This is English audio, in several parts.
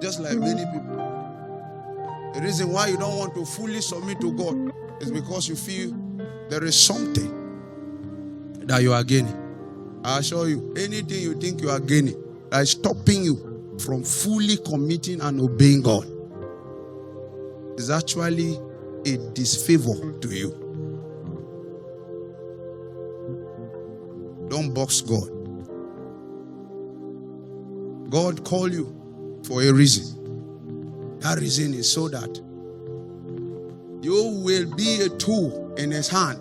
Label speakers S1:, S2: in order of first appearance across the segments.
S1: Just like many people. The reason why you don't want to fully submit to God is because you feel there is something that you are gaining. I assure you, anything you think you are gaining that is stopping you from fully committing and obeying God is actually a disfavor to you. Don't box God. God called you for a reason. That reason is so that you will be a tool in His hand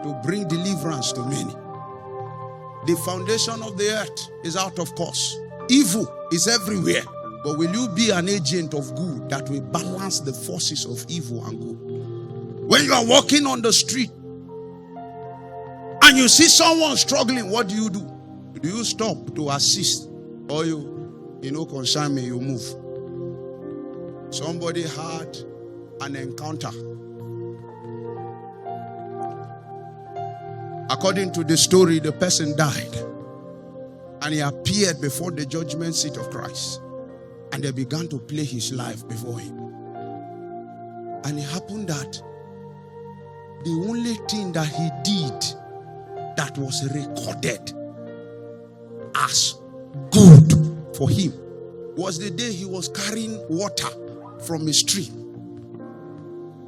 S1: to bring deliverance to many. The foundation of the earth is out of course. Evil is everywhere. But will you be an agent of good that will balance the forces of evil and good? When you are walking on the street and you see someone struggling, what do? Do you stop to assist? Or you concern me, you move? Somebody had an encounter. According to the story, the person died. And he appeared before the judgment seat of Christ. And they began to play his life before him. And it happened that the only thing that he did that was recorded as good for him was the day he was carrying water from a tree.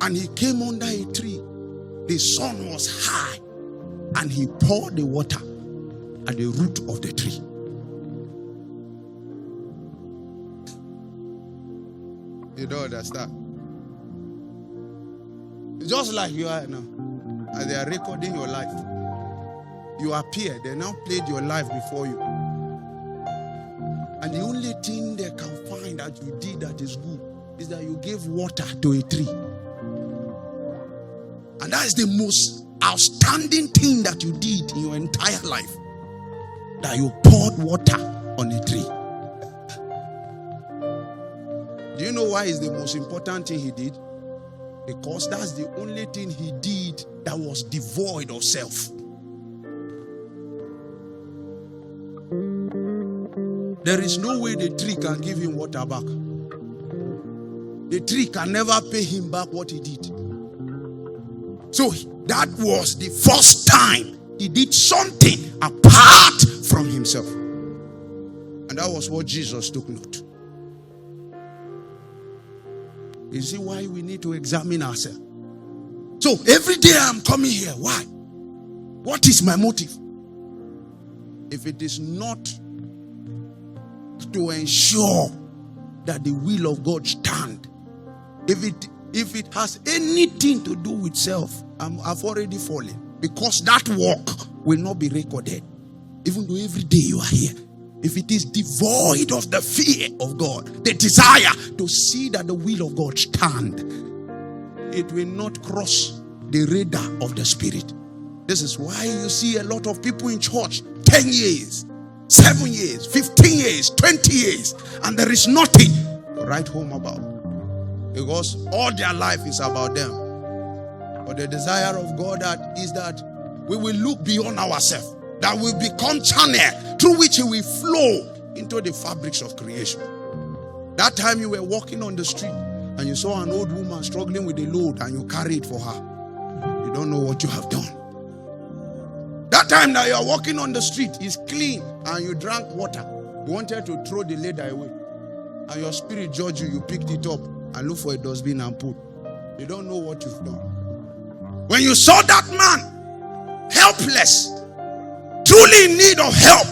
S1: And he came under a tree. The sun was high. And he poured the water at the root of the tree. You don't understand? It's just like you are now. As they are recording your life. You appear. They now played your life before you. And the only thing they can find that you did that is good is that you gave water to a tree. And that is the most outstanding thing that you did in your entire life. That you poured water on a tree. Do you know why it's the most important thing he did? Because that's the only thing he did that was devoid of self. There is no way the tree can give him water back. The tree can never pay him back what he did. So that was the first time he did something apart from himself. And that was what Jesus took note. You see why we need to examine ourselves. So every day I'm coming here. Why? What is my motive? If it is not to ensure that the will of God stand, if it has anything to do with self, I've already fallen. Because that work will not be recorded. Even though every day you are here. If it is devoid of the fear of God, the desire to see that the will of God stand, it will not cross the radar of the Spirit. This is why you see a lot of people in church, 10 years, 7 years, 15 years, 20 years, and there is nothing to write home about. Because all their life is about them. But the desire of God is that we will look beyond ourselves. That will become channel through which He will flow into the fabrics of creation. That time you were walking on the street and you saw an old woman struggling with a load and you carried for her. You don't know what you have done. That time that you are walking on the street is clean and you drank water. You wanted to throw the ladder away. And your spirit judged you. You picked it up and looked for a dustbin and put. You don't know what you've done. When you saw that man helpless, truly in need of help,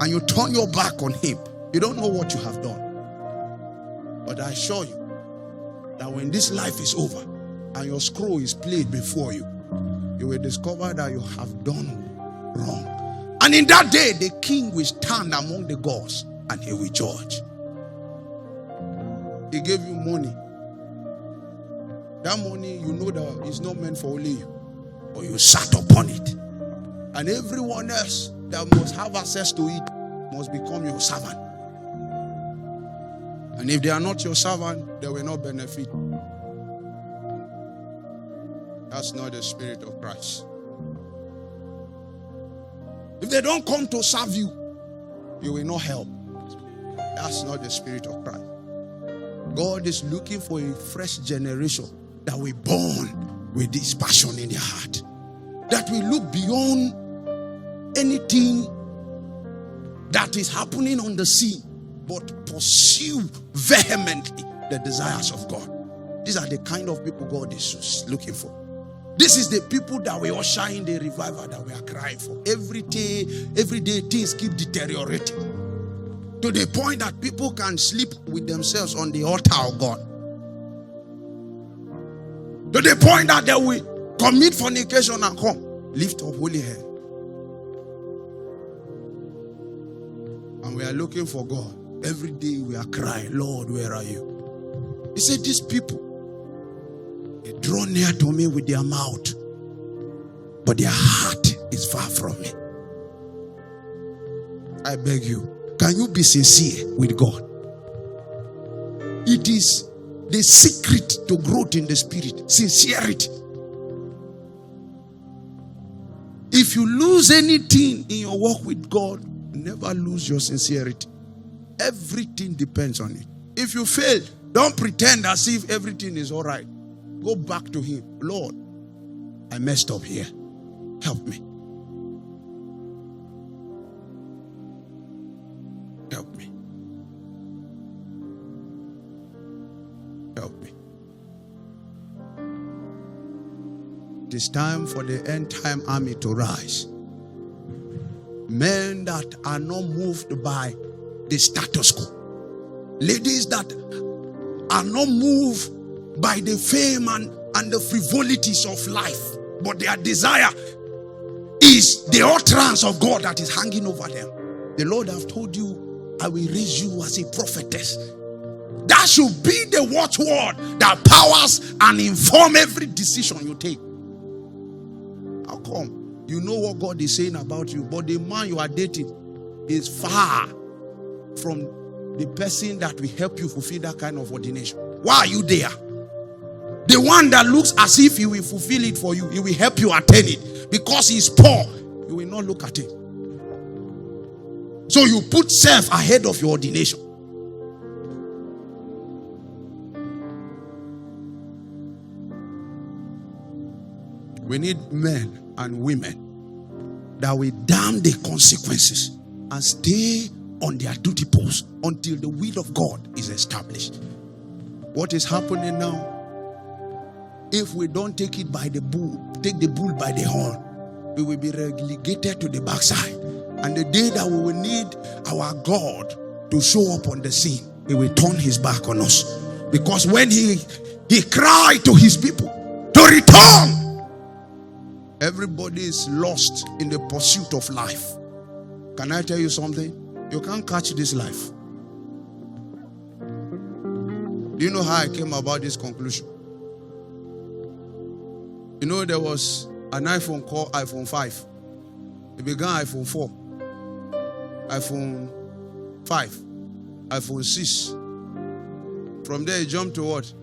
S1: and you turn your back on him, you don't know what you have done. But I assure you that when this life is over and your scroll is played before you, you will discover that you have done wrong. And in that day, the king will stand among the gods and he will judge. He gave you money. That money, you know that it's not meant for only you, but you sat upon it. And everyone else that must have access to it must become your servant. And if they are not your servant, they will not benefit. That's not the spirit of Christ. If they don't come to serve you, you will not help. That's not the spirit of Christ. God is looking for a fresh generation that will born with this passion in their heart. That will look beyond anything that is happening on the scene, but pursue vehemently the desires of God. These are the kind of people God is looking for. This is the people that we usher in the revival that we are crying for. Every day things keep deteriorating to the point that people can sleep with themselves on the altar of God. To the point that they will commit fornication and come, lift up holy hand. And we are looking for God. Every day we are crying, Lord, where are you? He said, these people, they draw near to me with their mouth, but their heart is far from me. I beg you, can you be sincere with God? It is the secret to growth in the spirit. Sincerity. If you lose anything in your walk with God, never lose your sincerity. Everything depends on it. If you fail, don't pretend as if everything is all right. Go back to Him. Lord, I messed up here. Help me. Help me. Help me. It is time for the end time army to rise. Men that are not moved by the status quo. Ladies that are not moved by the fame and the frivolities of life, but their desire is the utterance of God that is hanging over them. The Lord have told you, I will raise you as a prophetess. That should be the watchword that powers and inform every decision you take. How come? You know what God is saying about you, but the man you are dating is far from the person that will help you fulfill that kind of ordination. Why are you there? The one that looks as if he will fulfill it for you, he will help you attain it. Because he's poor, you will not look at it. So you put self ahead of your ordination. We need men and women that will damn the consequences and stay on their duty post until the will of God is established. What is happening now? If we don't take it by the bull, take the bull by the horn, we will be relegated to the backside. And the day that we will need our God to show up on the scene, He will turn His back on us. Because when He cried to His people to return, everybody is lost in the pursuit of life. Can I tell you something? You can't catch this life. Do you know how I came about this conclusion? You know, there was an iPhone called iPhone 5. It began iPhone 4, iPhone 5, iPhone 6. From there, it jumped to what?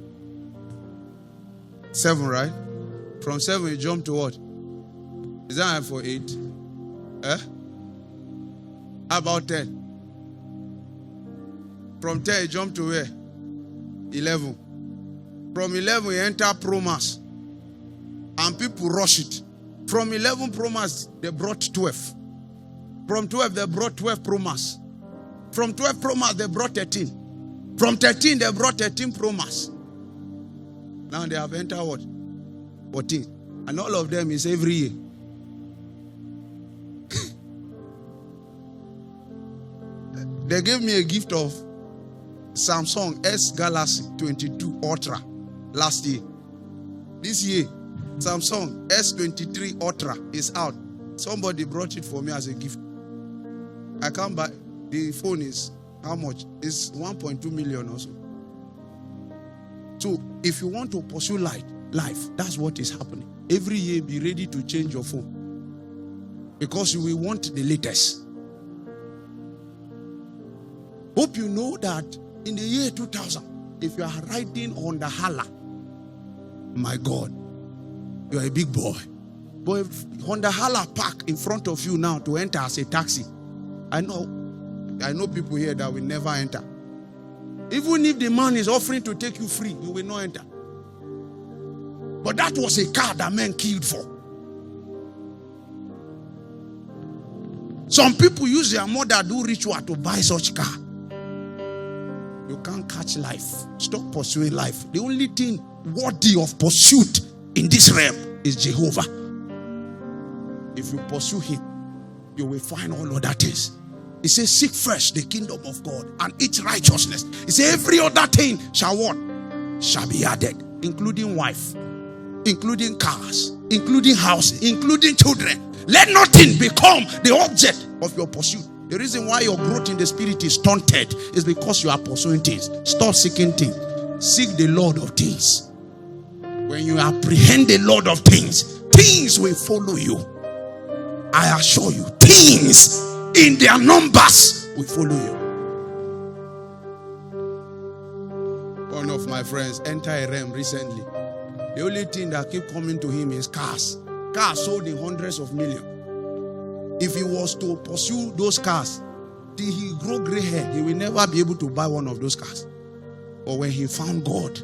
S1: 7, right? From 7, it jumped to what? Is that iPhone 8? How about 10? From 10, it jumped to where? 11. From 11, it entered Pro Max. And people rush it. From 11 Pro Max, they brought 12. From 12, they brought 12 Pro Max. From 12 Pro Max, they brought 13. From 13, they brought 13 Pro Max. Now they have entered what? 14. And all of them is every year. They gave me a gift of Samsung S Galaxy 22 Ultra last year. This year, Samsung S23 Ultra is out. Somebody brought it for me as a gift. I can't buy. The phone is how much? It's 1.2 million or so. So if you want to pursue life, that's what is happening. Every year, be ready to change your phone. Because you will want the latest. Hope you know that in the year 2000, if you are riding on the Hala, my God, you are a big boy. But if Honda Hala park in front of you now to enter as a taxi, I know people here that will never enter. Even if the man is offering to take you free, you will not enter. But that was a car that men killed for. Some people use their mother do ritual to buy such car. You can't catch life. Stop pursuing life. The only thing worthy of pursuit in this realm is Jehovah. If you pursue him, you will find all other things. He says, seek first the kingdom of God and its righteousness. He says, every other thing shall what? Shall be added, including wife, including cars, including houses, including children. Let nothing become the object of your pursuit. The reason why your growth in the spirit is stunted is because you are pursuing things. Stop seeking things. Seek the Lord of things. When you apprehend the Lord of things, things will follow you. I assure you, things in their numbers will follow you. One of my friends entered a realm recently. The only thing that keep coming to him is cars. Cars sold in hundreds of millions. If he was to pursue those cars till he grow gray hair, he will never be able to buy one of those cars. But when he found God,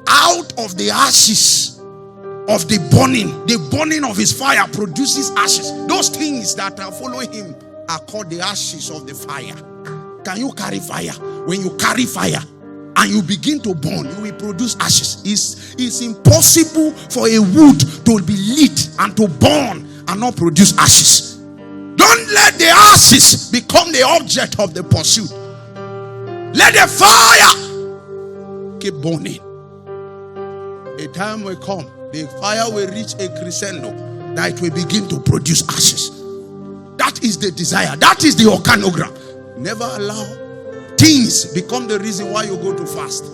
S1: out of the ashes of the burning of his fire produces ashes. Those things that are following him are called the ashes of the fire. Can you carry fire? When you carry fire and you begin to burn, you will produce ashes. It's impossible for a wood to be lit and to burn and not produce ashes. Don't let the ashes become the object of the pursuit. Let the fire keep burning. A time will come, the fire will reach a crescendo that it will begin to produce ashes. That is the desire. That is the organogram. Never allow things become the reason why you go to fast.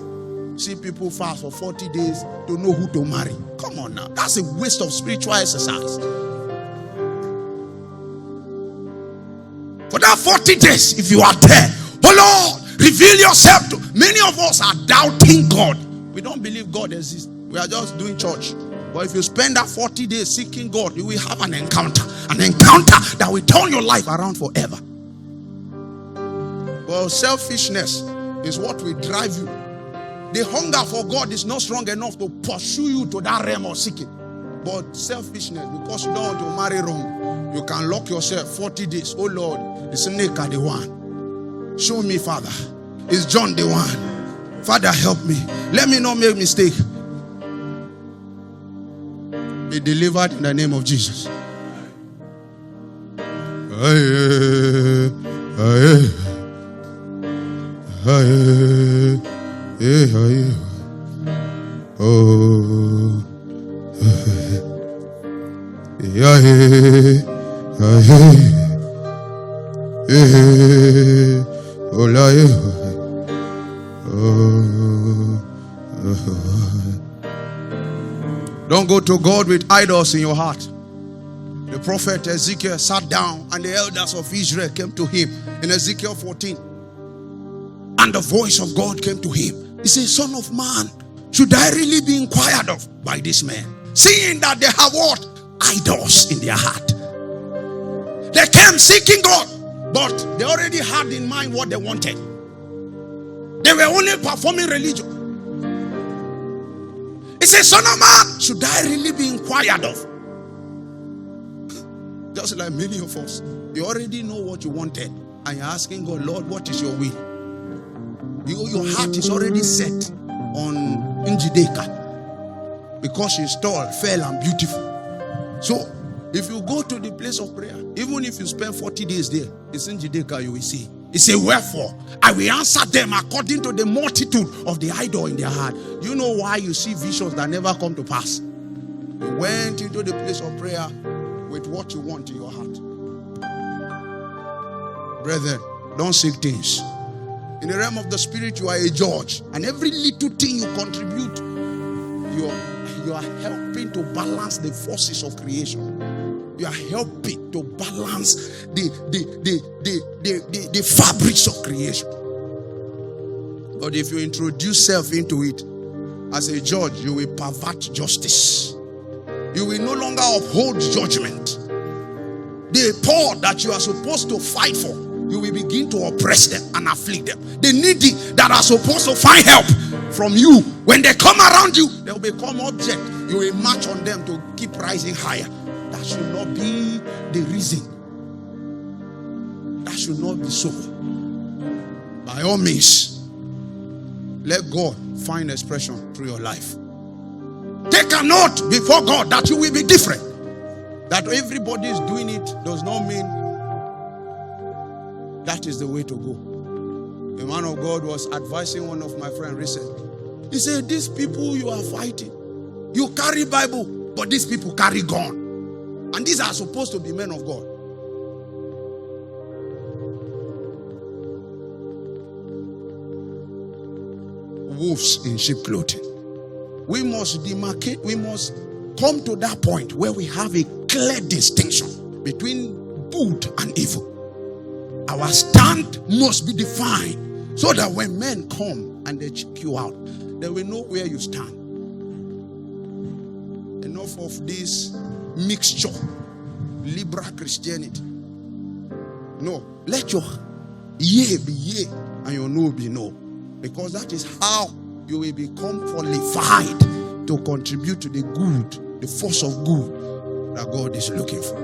S1: See people fast for 40 days to know who to marry. Come on now. That's a waste of spiritual exercise. For that 40 days, if you are there, oh Lord, reveal yourself to. Many of us are doubting God. We don't believe God exists. We are just doing church. But if you spend that 40 days seeking God, you will have an encounter that will turn your life around forever. Well, selfishness is what will drive you. The hunger for God is not strong enough to pursue you to that realm of seeking. But selfishness, because you don't want to marry wrong, you can lock yourself 40 days. Oh Lord, is Nneka the one? Show me, Father. Is John the one? Father, help me. Let me not make mistake. Be delivered in the name of Jesus. Don't go to God with idols in your heart. The prophet Ezekiel sat down and the elders of Israel came to him in Ezekiel 14. And the voice of God came to him. He said, Son of man, should I really be inquired of by this man? Seeing that they have what? Idols in their heart. They came seeking God, but they already had in mind what they wanted. They were only performing religion. He said, Son of man, should I really be inquired of? Just like many of us, you already know what you wanted, and you're asking God, Lord, what is your will? Your heart is already set on Njideka because she's tall, fair, and beautiful. So, if you go to the place of prayer, even if you spend 40 days there, it's Njideka you will see. He said, wherefore, I will answer them according to the multitude of the idol in their heart. You know why you see visions that never come to pass? You went into the place of prayer with what you want in your heart. Brethren, don't seek things. In the realm of the spirit, you are a judge. And every little thing you contribute, you are helping to balance the forces of creation. You are helping to balance the fabrics of creation. But if you introduce self into it, as a judge, you will pervert justice. You will no longer uphold judgment. The poor that you are supposed to fight for, you will begin to oppress them and afflict them. The needy that are supposed to find help from you, when they come around you, they will become object. You will march on them to keep rising higher. That should not be the reason. That should not be so. By all means, let God find expression through your life. Take an oath before God that you will be different. That everybody is doing it does not mean that is the way to go. A man of God was advising one of my friends recently. He said, these people you are fighting, you carry Bible, but these people carry gun. And these are supposed to be men of God. Wolves in sheep clothing. We must demarcate, we must come to that point where we have a clear distinction between good and evil. Our stand must be defined so that when men come and they check you out, they will know where you stand. Enough of this mixture, liberal Christianity. No, let your yea be yea and your no be no. Because that is how you will become qualified to contribute to the good, the force of good that God is looking for.